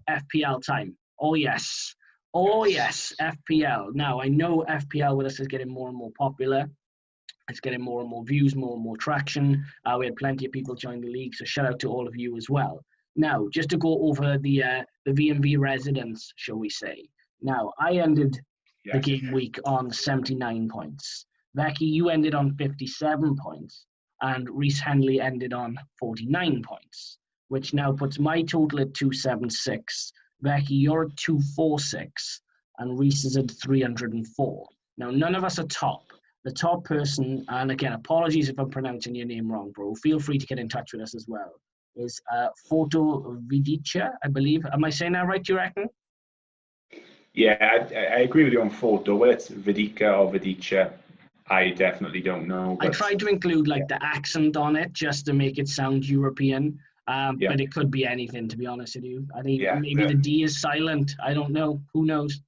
FPL time. Oh, yes. Oh, yes, FPL. Now, I know FPL with us is getting more and more popular. It's getting more and more views, more and more traction. We had plenty of people join the league, so shout out to all of you as well. Now, just to go over the VMV residents, shall we say. Now, I ended the game week on 79 points. Becky, you ended on 57 points, and Reese Henley ended on 49 points, which now puts my total at 276. Becky, you're at 246, and Reese is at 304. Now, none of us are top. The top person, and again, apologies if I'm pronouncing your name wrong, bro. Feel free to get in touch with us as well. Is Photo Vidica, I believe. Am I saying that right, do you reckon? Yeah, I agree with you on Photo. Whether it's Vidica or Vidica, I definitely don't know. But I tried to include the accent on it just to make it sound European. But it could be anything, to be honest with you. I think maybe the D is silent. I don't know. Who knows?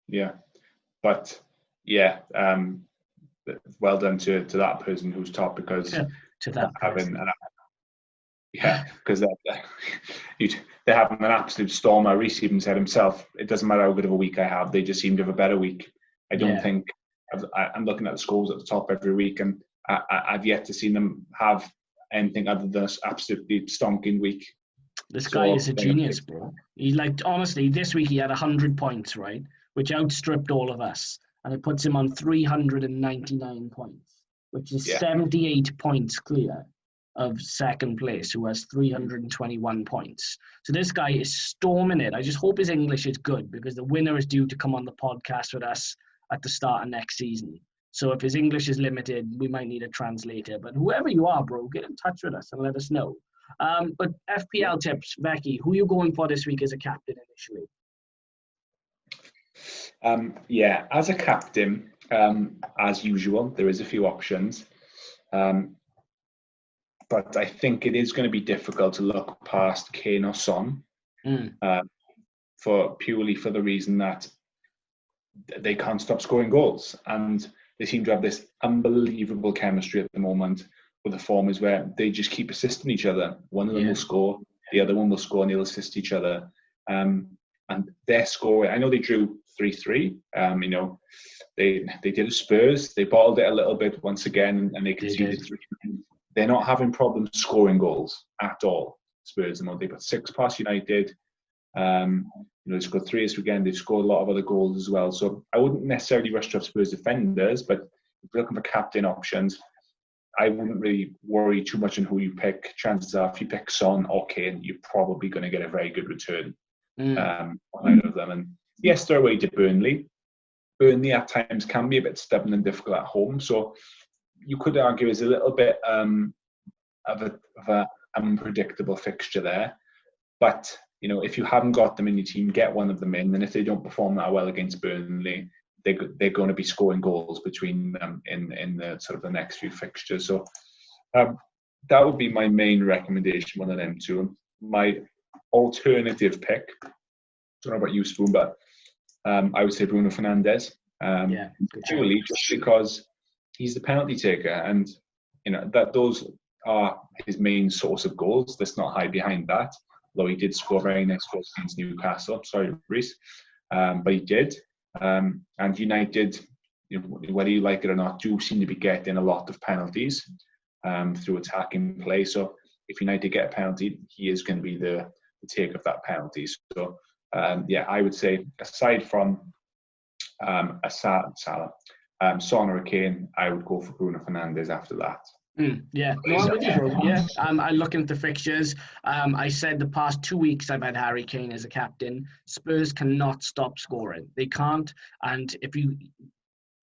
Yeah, but yeah, well done to that person who's top, because to that person. Because they're having an absolute stormer. Reece even said himself, it doesn't matter how good of a week I have, they just seem to have a better week. I don't think, I'm looking at the scores at the top every week, and I've yet to see them have anything other than an absolutely stonking week. This guy is a genius, bro. He's honestly, this week he had 100 points, right? Which outstripped all of us. And it puts him on 399 points, which is 78 points clear of second place, who has 321 points. So this guy is storming it. I just hope his English is good, because the winner is due to come on the podcast with us at the start of next season. So if his English is limited, we might need a translator. But whoever you are, bro, get in touch with us and let us know. But FPL tips, Becky, who are you going for this week as a captain initially? As a captain, as usual, there is a few options. But I think it is going to be difficult to look past Kane or Son, purely for the reason that they can't stop scoring goals. And they seem to have this unbelievable chemistry at the moment, where the form is where they just keep assisting each other. One of them will score, the other one will score, and they'll assist each other. And their score, I know they drew 3-3. They did a Spurs. They bottled it a little bit once again, and they conceded 3. They're not having problems scoring goals at all, Spurs. They put 6 past United. They scored 3 this weekend. They've scored a lot of other goals as well. So I wouldn't necessarily rush to have Spurs defenders, but if you're looking for captain options, I wouldn't really worry too much on who you pick. Chances are, if you pick Son or Kane, you're probably going to get a very good return on either of them. And yes, they're away to Burnley. Burnley at times can be a bit stubborn and difficult at home. So you could argue is a little bit of an unpredictable fixture there. But if you haven't got them in your team, get one of them in. And if they don't perform that well against Burnley, they're going to be scoring goals between them in the sort of the next few fixtures. So that would be my main recommendation, one of them two. My alternative pick, don't know about you, Spoon, but I would say Bruno Fernandes. Purely just because he's the penalty taker, and that those are his main source of goals. Let's not hide behind that. Though he did score very nice goals against Newcastle. Sorry, Reece. But he did. And United, whether you like it or not, do seem to be getting a lot of penalties through attacking play. So if United get a penalty, he is going to be the take of that penalty. So I would say aside from Salah, Son or Kane, I would go for Bruno Fernandes after that. I'm with you, bro. I look into the fixtures. I said the past 2 weeks I've had Harry Kane as a captain. Spurs cannot stop scoring. They can't. And if you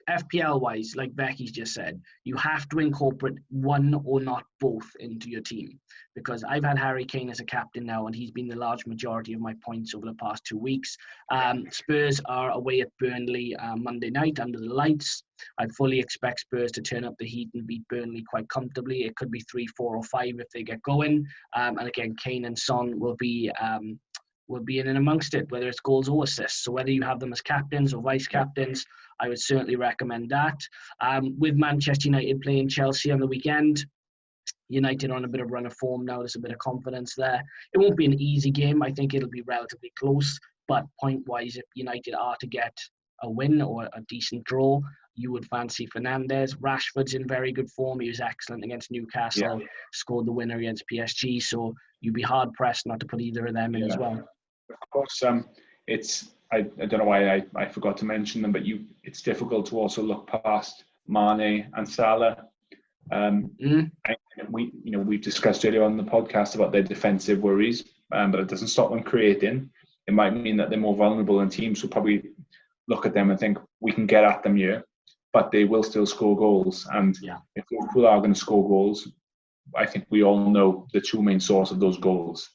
FPL wise, like Becky's just said, you have to incorporate one or not both into your team, because I've had Harry Kane as a captain now, and he's been the large majority of my points over the past 2 weeks. Spurs are away at Burnley Monday night under the lights. I fully expect Spurs to turn up the heat and beat Burnley quite comfortably. It could be 3, 4 or 5 if they get going. And again, Kane and Son will be in and amongst it, whether it's goals or assists. So whether you have them as captains or vice captains, I would certainly recommend that. With Manchester United playing Chelsea on the weekend, United on a bit of run of form now. There's a bit of confidence there. It won't be an easy game. I think it'll be relatively close. But point-wise, if United are to get a win or a decent draw, you would fancy Fernandes. Rashford's in very good form. He was excellent against Newcastle, scored the winner against PSG. So you'd be hard-pressed not to put either of them in as well. Of course, I don't know why I forgot to mention them, but it's difficult to also look past Mane and Salah. We've discussed earlier on the podcast about their defensive worries, but it doesn't stop them creating. It might mean that they're more vulnerable, and teams will probably look at them and think we can get at them here, but they will still score goals. And if Liverpool are going to score goals, I think we all know the two main sources of those goals,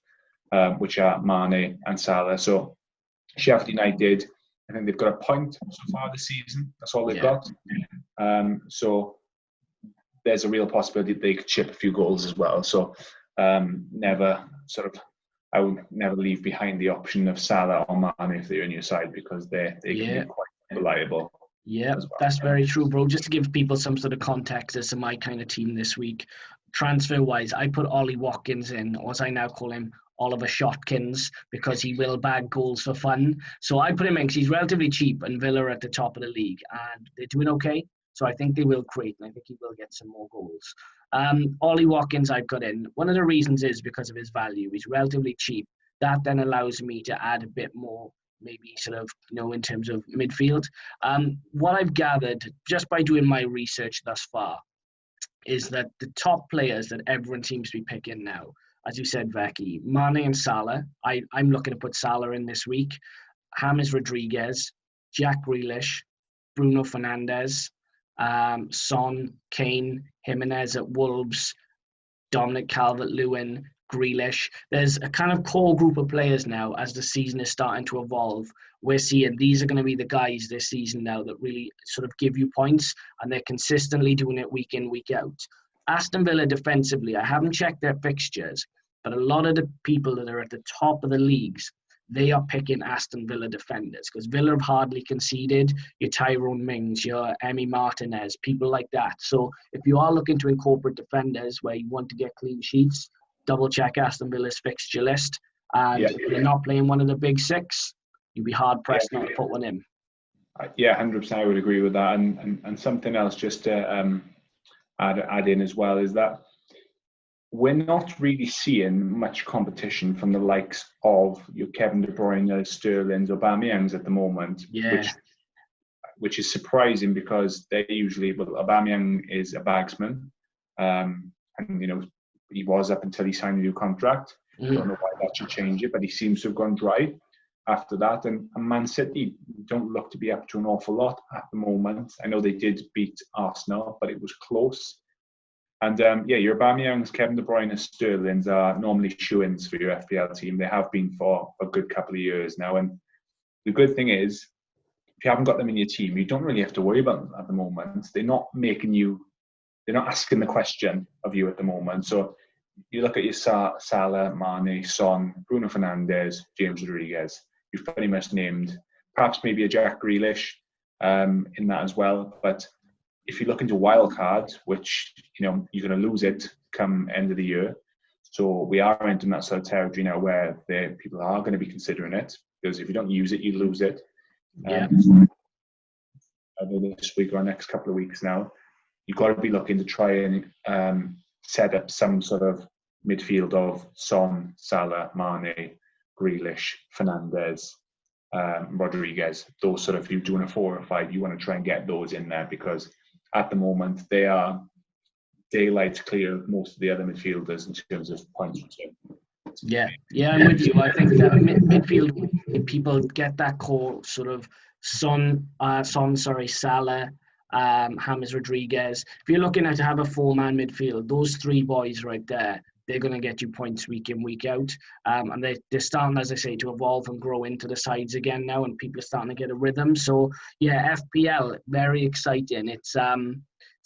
which are Mane and Salah. So Sheffield United, I think they've got a point so far this season. That's all they've got. So there's a real possibility that they could chip a few goals as well. So I would never leave behind the option of Salah or Mane if they're on your side, because they can be quite reliable. Yeah, that's very true, bro. Just to give people some sort of context as to my kind of team this week, transfer-wise, I put Ollie Watkins in, or as I now call him, Oliver Shotkins, because he will bag goals for fun. So I put him in because he's relatively cheap, and Villa are at the top of the league, and they're doing okay. So I think they will create, and I think he will get some more goals. Ollie Watkins I've got in. One of the reasons is because of his value. He's relatively cheap. That then allows me to add a bit more, maybe sort of, in terms of midfield. What I've gathered just by doing my research thus far is that the top players that everyone seems to be picking now, as you said, Becky, Mane and Salah. I'm looking to put Salah in this week. James Rodriguez, Jack Grealish, Bruno Fernandes, Son, Kane, Jimenez at Wolves, Dominic Calvert-Lewin, Grealish. There's a kind of core group of players now as the season is starting to evolve. We're seeing these are going to be the guys this season now that really sort of give you points, and they're consistently doing it week in, week out. Aston Villa defensively, I haven't checked their fixtures, but a lot of the people that are at the top of the leagues, they are picking Aston Villa defenders, because Villa have hardly conceded. Your Tyrone Mings, your Emi Martinez, people like that. So if you are looking to incorporate defenders where you want to get clean sheets, double check Aston Villa's fixture list. And if you're not playing one of the big six, you'd be hard pressed not to put one in. 100%. I would agree with that. And something else just to add in as well is that we're not really seeing much competition from the likes of your Kevin De Bruyne, Sterling's, Aubameyangs at the moment, which is surprising, because they usually, Aubameyang is a bagsman, and he was up until he signed a new contract. I don't know why that should change it, but he seems to have gone dry after that. And Man City don't look to be up to an awful lot at the moment. I know they did beat Arsenal, but it was close. And your Aubameyangs, Kevin De Bruyne, Sterling's are normally shoo-ins for your FPL team. They have been for a good couple of years now. And the good thing is, if you haven't got them in your team, you don't really have to worry about them at the moment. They're not asking the question of you at the moment. So you look at your Salah, Mane, Son, Bruno Fernandes, James Rodriguez. You've pretty much named perhaps maybe a Jack Grealish in that as well. But if you look into wildcard, which you're going to lose it come end of the year, so we are entering that sort of territory now where people are going to be considering it, because if you don't use it, you lose it. Either this week or next couple of weeks now, you've got to be looking to try and set up some sort of midfield of Son, Salah, Mane, Grealish, Fernandes, Rodriguez. Those sort of, if you're doing a 4 or 5, you want to try and get those in there, because at the moment they are daylight clear of most of the other midfielders in terms of points return. I'm with you. I think that midfield, if people get that core sort of Salah, James Rodriguez. If you're looking at to have a 4-man midfield, those 3 boys right there, they're going to get you points week in, week out. And they're starting, as I say, to evolve and grow into the sides again now, and people are starting to get a rhythm. So, FPL, very exciting. It's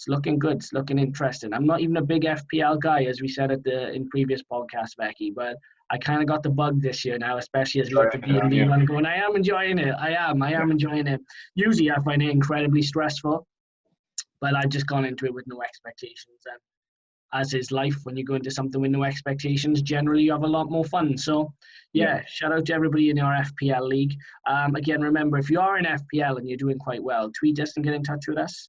looking good. It's looking interesting. I'm not even a big FPL guy, as we said in previous podcasts, Becky, but I kind of got the bug this year now, especially as we look at D&D and going, I am enjoying it. I am enjoying it. Usually I find it incredibly stressful, but I've just gone into it with no expectations. And as is life, when you go into something with no expectations, generally you have a lot more fun. So yeah, shout out to everybody in your FPL league. Again, remember, if you are in FPL and you're doing quite well, tweet us and get in touch with us.